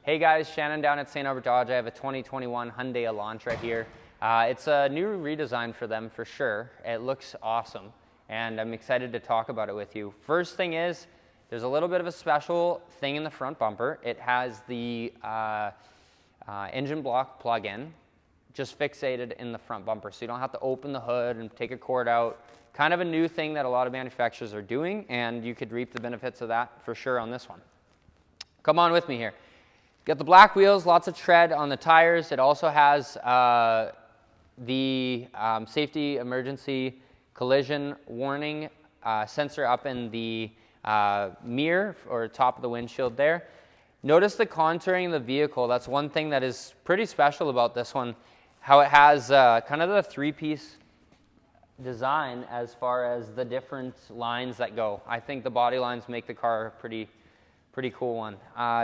Hey guys, Shannon down at St.Albert Dodge. I have a 2021 Hyundai Elantra here. It's a new redesign for them for sure. It looks awesome and I'm excited to talk about it with you. First thing is, there's a little bit of a special thing in the front bumper. It has the engine block plug-in just fixated in the front bumper, so you don't have to open the hood and take a cord out. Kind of a new thing that a lot of manufacturers are doing, and you could reap the benefits of that for sure on this one. Come on with me here. Got the black wheels, lots of tread on the tires. It also has the safety emergency collision warning sensor up in the mirror or top of the windshield there. Notice the contouring of the vehicle. That's one thing that is pretty special about this one, how it has kind of the three-piece design as far as the different lines that go. I think the body lines make the car a pretty cool one.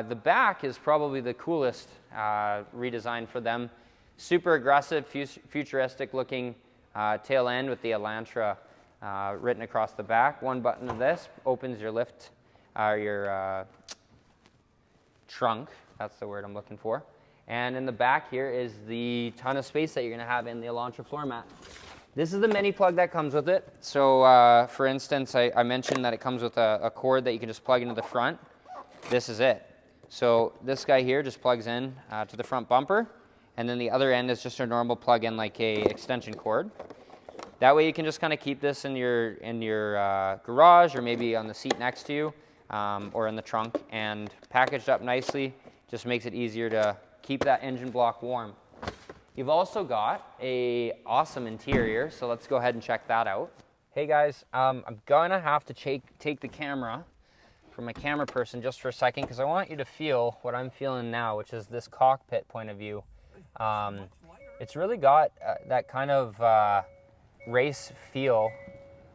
The back is probably the coolest redesign for them. Super aggressive, futuristic looking tail end with the Elantra written across the back. One button of this opens your your trunk. That's the word I'm looking for. And in the back here is the ton of space that you're going to have in the Elantra floor mat. This is the mini plug that comes with it. So for instance, I mentioned that it comes with a cord that you can just plug into the front. This is it. So this guy here just plugs in to the front bumper, and then the other end is just a normal plug-in like a extension cord. That way you can just kind of keep this in your garage, or maybe on the seat next to you, or in the trunk, and packaged up nicely. Just makes it easier to keep that engine block warm. You've also got a awesome interior, so let's go ahead and check that out. Hey guys, I'm gonna have to take the camera from my camera person just for a second, because I want you to feel what I'm feeling now, which is this cockpit point of view. It's really got that kind of race feel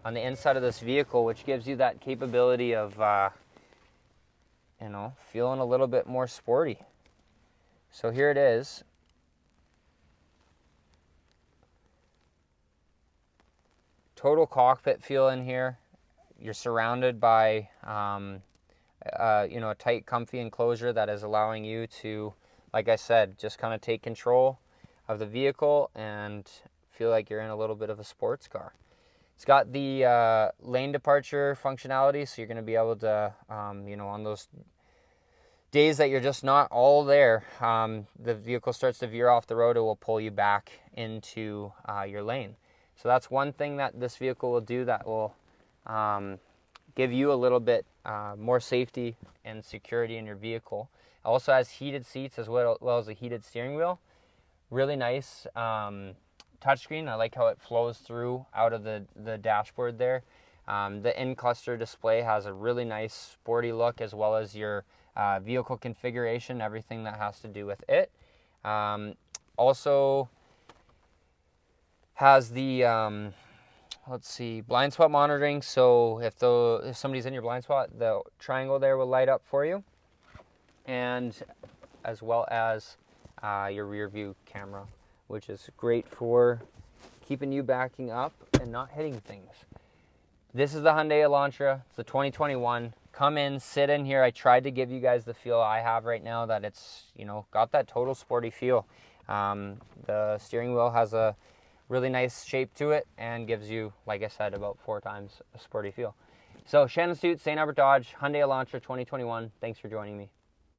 on the inside of this vehicle, which gives you that capability of feeling a little bit more sporty. So here it is. Total cockpit feel in here. You're surrounded by a tight, comfy enclosure that is allowing you to, like I said, just kind of take control of the vehicle and feel like you're in a little bit of a sports car. It's got the lane departure functionality, so you're going to be able to, on those days that you're just not all there, the vehicle starts to veer off the road, it will pull you back into your lane. So that's one thing that this vehicle will do that will give you a little bit more safety and security in your vehicle. It also has heated seats as well as a heated steering wheel. Really nice touchscreen. I like how it flows through out of the dashboard there. The in-cluster display has a really nice sporty look, as well as your vehicle configuration, everything that has to do with it. Also has the blind spot monitoring. So if somebody's in your blind spot, the triangle there will light up for you, and as well as your rear view camera, which is great for keeping you backing up and not hitting things. This is the Hyundai Elantra. It's the 2021. Come in, sit in here. I tried to give you guys the feel I have right now, that it's got that total sporty feel. The steering wheel has a really nice shape to it and gives you, like I said, about 4 times a sporty feel. So Shannon Suit, St. Albert Dodge, Hyundai Elantra 2021. Thanks for joining me.